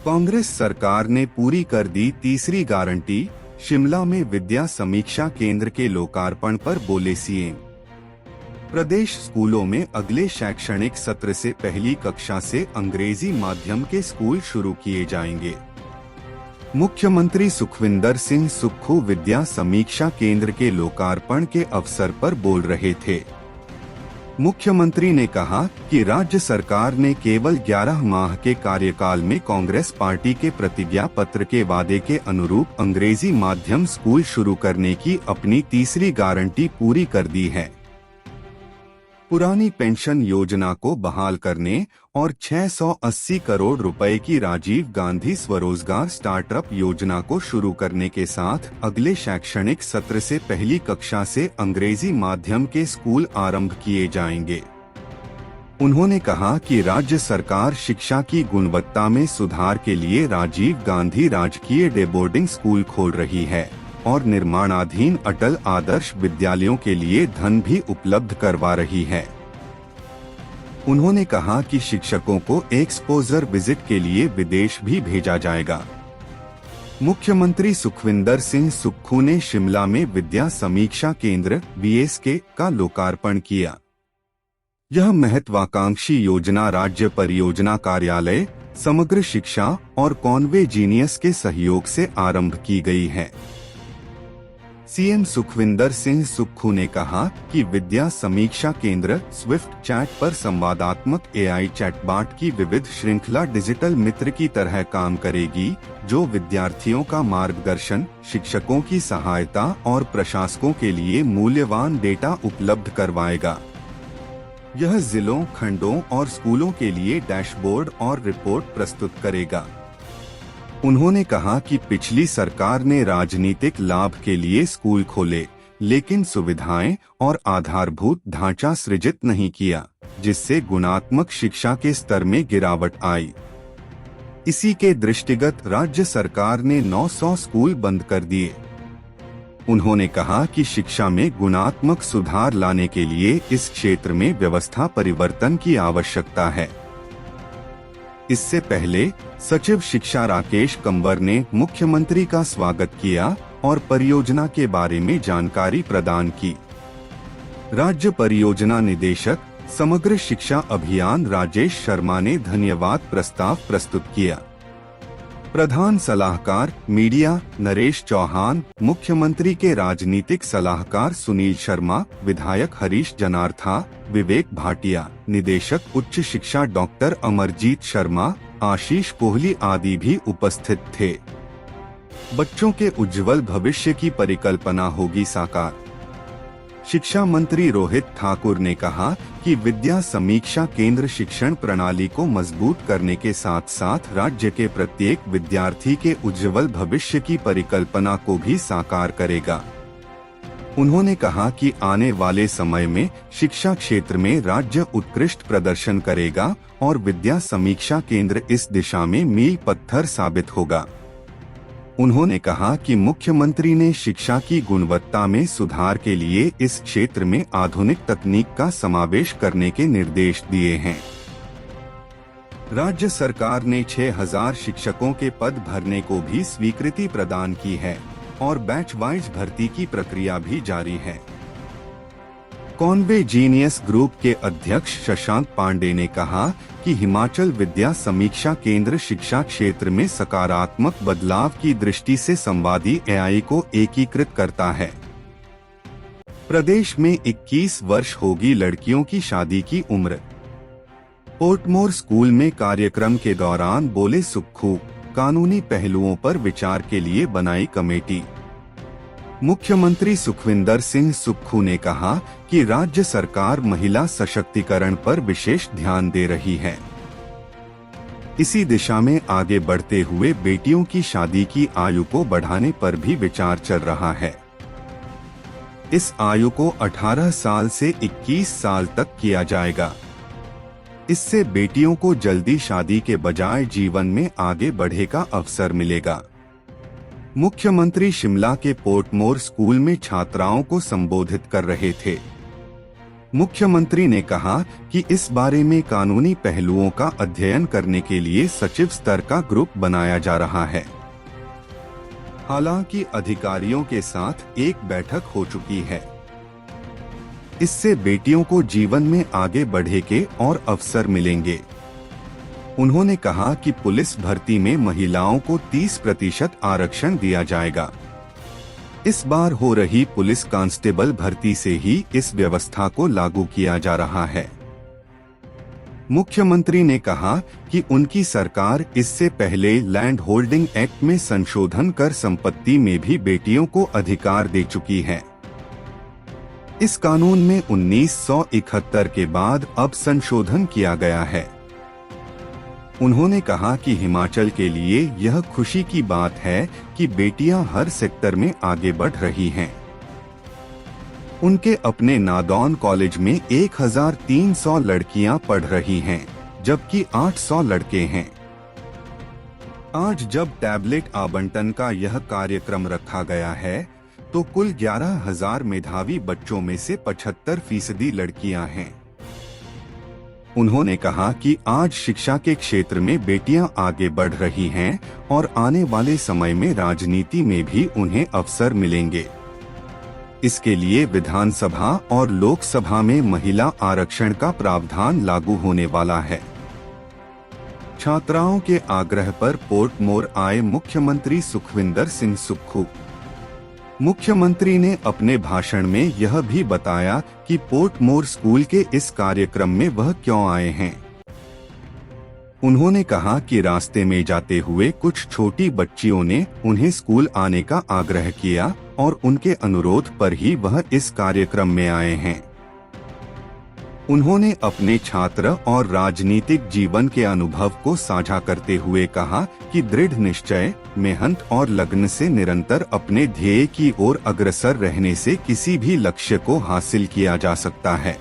कांग्रेस सरकार ने पूरी कर दी तीसरी गारंटी, शिमला में विद्या समीक्षा केंद्र के लोकार्पण पर बोले सीएम। प्रदेश स्कूलों में अगले शैक्षणिक सत्र से पहली कक्षा से अंग्रेजी माध्यम के स्कूल शुरू किए जाएंगे। मुख्यमंत्री सुखविंदर सिंह सुक्खू विद्या समीक्षा केंद्र के लोकार्पण के अवसर पर बोल रहे थे। मुख्यमंत्री ने कहा कि राज्य सरकार ने केवल 11 माह के कार्यकाल में कांग्रेस पार्टी के प्रतिज्ञा पत्र के वादे के अनुरूप अंग्रेजी माध्यम स्कूल शुरू करने की अपनी तीसरी गारंटी पूरी कर दी है। पुरानी पेंशन योजना को बहाल करने और 680 करोड़ रुपए की राजीव गांधी स्वरोजगार स्टार्टअप योजना को शुरू करने के साथ अगले शैक्षणिक सत्र से पहली कक्षा से अंग्रेजी माध्यम के स्कूल आरंभ किए जाएंगे। उन्होंने कहा कि राज्य सरकार शिक्षा की गुणवत्ता में सुधार के लिए राजीव गांधी राजकीय डे बोर्डिंग स्कूल खोल रही है और निर्माणाधीन अटल आदर्श विद्यालयों के लिए धन भी उपलब्ध करवा रही है। उन्होंने कहा कि शिक्षकों को एक्सपोजर विजिट के लिए विदेश भी भेजा जाएगा। मुख्यमंत्री सुखविंदर सिंह सुक्खू ने शिमला में विद्या समीक्षा केंद्र (VSK) का लोकार्पण किया। यह महत्वाकांक्षी योजना राज्य परियोजना कार्यालय, समग्र शिक्षा और कॉन्वे जीनियस के सहयोग से आरंभ की गई है। सीएम सुखविंदर सिंह सुक्खू ने कहा कि विद्या समीक्षा केंद्र स्विफ्ट चैट पर संवादात्मक AI चैटबॉट की विविध श्रृंखला डिजिटल मित्र की तरह काम करेगी, जो विद्यार्थियों का मार्गदर्शन, शिक्षकों की सहायता और प्रशासकों के लिए मूल्यवान डेटा उपलब्ध करवाएगा। यह जिलों, खंडों और स्कूलों के लिए डैशबोर्ड और रिपोर्ट प्रस्तुत करेगा। उन्होंने कहा कि पिछली सरकार ने राजनीतिक लाभ के लिए स्कूल खोले, लेकिन सुविधाएं और आधारभूत ढांचा सृजित नहीं किया, जिससे गुणात्मक शिक्षा के स्तर में गिरावट आई। इसी के दृष्टिगत राज्य सरकार ने 900 स्कूल बंद कर दिए। उन्होंने कहा कि शिक्षा में गुणात्मक सुधार लाने के लिए इस क्षेत्र में व्यवस्था परिवर्तन की आवश्यकता है। इससे पहले सचिव शिक्षा राकेश कंवर ने मुख्यमंत्री का स्वागत किया और परियोजना के बारे में जानकारी प्रदान की। राज्य परियोजना निदेशक समग्र शिक्षा अभियान राजेश शर्मा ने धन्यवाद प्रस्ताव प्रस्तुत किया। प्रधान सलाहकार मीडिया नरेश चौहान, मुख्यमंत्री के राजनीतिक सलाहकार सुनील शर्मा, विधायक हरीश जनार्था, विवेक भाटिया, निदेशक उच्च शिक्षा डॉक्टर अमरजीत शर्मा, आशीष कोहली आदि भी उपस्थित थे। बच्चों के उज्जवल भविष्य की परिकल्पना होगी साकार। शिक्षा मंत्री रोहित ठाकुर ने कहा कि विद्या समीक्षा केंद्र शिक्षण प्रणाली को मजबूत करने के साथ साथ राज्य के प्रत्येक विद्यार्थी के उज्जवल भविष्य की परिकल्पना को भी साकार करेगा। उन्होंने कहा कि आने वाले समय में शिक्षा क्षेत्र में राज्य उत्कृष्ट प्रदर्शन करेगा और विद्या समीक्षा केंद्र इस दिशा में मील पत्थर साबित होगा। उन्होंने कहा कि मुख्यमंत्री ने शिक्षा की गुणवत्ता में सुधार के लिए इस क्षेत्र में आधुनिक तकनीक का समावेश करने के निर्देश दिए हैं। राज्य सरकार ने 6000 शिक्षकों के पद भरने को भी स्वीकृति प्रदान की है और बैच वाइज भर्ती की प्रक्रिया भी जारी है। कॉन्वे जीनियस ग्रुप के अध्यक्ष शशांक पांडे ने कहा कि हिमाचल विद्या समीक्षा केंद्र शिक्षा क्षेत्र में सकारात्मक बदलाव की दृष्टि से संवादी AI को एकीकृत करता है। प्रदेश में 21 वर्ष होगी लड़कियों की शादी की उम्र। पोर्टमोर स्कूल में कार्यक्रम के दौरान बोले सुक्खू, कानूनी पहलुओं पर विचार के लिए बनाई कमेटी। मुख्यमंत्री सुखविंदर सिंह सुक्खू ने कहा कि राज्य सरकार महिला सशक्तिकरण पर विशेष ध्यान दे रही है। इसी दिशा में आगे बढ़ते हुए बेटियों की शादी की आयु को बढ़ाने पर भी विचार चल रहा है। इस आयु को 18 साल से 21 साल तक किया जाएगा। इससे बेटियों को जल्दी शादी के बजाय जीवन में आगे बढ़ने का अवसर मिलेगा। मुख्यमंत्री शिमला के पोर्टमोर स्कूल में छात्राओं को संबोधित कर रहे थे। मुख्यमंत्री ने कहा कि इस बारे में कानूनी पहलुओं का अध्ययन करने के लिए सचिव स्तर का ग्रुप बनाया जा रहा है। हालांकि अधिकारियों के साथ एक बैठक हो चुकी है। इससे बेटियों को जीवन में आगे बढ़ने के और अवसर मिलेंगे। उन्होंने कहा कि पुलिस भर्ती में महिलाओं को 30% आरक्षण दिया जाएगा। इस बार हो रही पुलिस कांस्टेबल भर्ती से ही इस व्यवस्था को लागू किया जा रहा है। मुख्यमंत्री ने कहा कि उनकी सरकार इससे पहले लैंड होल्डिंग एक्ट में संशोधन कर संपत्ति में भी बेटियों को अधिकार दे चुकी है। इस कानून में 1971 के बाद अब संशोधन किया गया है। उन्होंने कहा कि हिमाचल के लिए यह खुशी की बात है कि बेटियां हर सेक्टर में आगे बढ़ रही हैं। उनके अपने नादौन कॉलेज में 1300 लड़कियां पढ़ रही हैं, जबकि 800 लड़के हैं। आज जब टैबलेट आवंटन का यह कार्यक्रम रखा गया है, तो कुल 11,000 मेधावी बच्चों में से 75% लड़कियां हैं। उन्होंने कहा कि आज शिक्षा के क्षेत्र में बेटियां आगे बढ़ रही हैं और आने वाले समय में राजनीति में भी उन्हें अवसर मिलेंगे। इसके लिए विधानसभा और लोकसभा में महिला आरक्षण का प्रावधान लागू होने वाला है। छात्राओं के आग्रह पर पोर्टमोर आए मुख्यमंत्री सुखविंदर सिंह सुक्खू। मुख्यमंत्री ने अपने भाषण में यह भी बताया कि पोर्टमोर स्कूल के इस कार्यक्रम में वह क्यों आए हैं। उन्होंने कहा कि रास्ते में जाते हुए कुछ छोटी बच्चियों ने उन्हें स्कूल आने का आग्रह किया और उनके अनुरोध पर ही वह इस कार्यक्रम में आए हैं। उन्होंने अपने छात्र और राजनीतिक जीवन के अनुभव को साझा करते हुए कहा कि दृढ़ निश्चय, मेहनत और लगन से निरंतर अपने ध्येय की ओर अग्रसर रहने से किसी भी लक्ष्य को हासिल किया जा सकता है।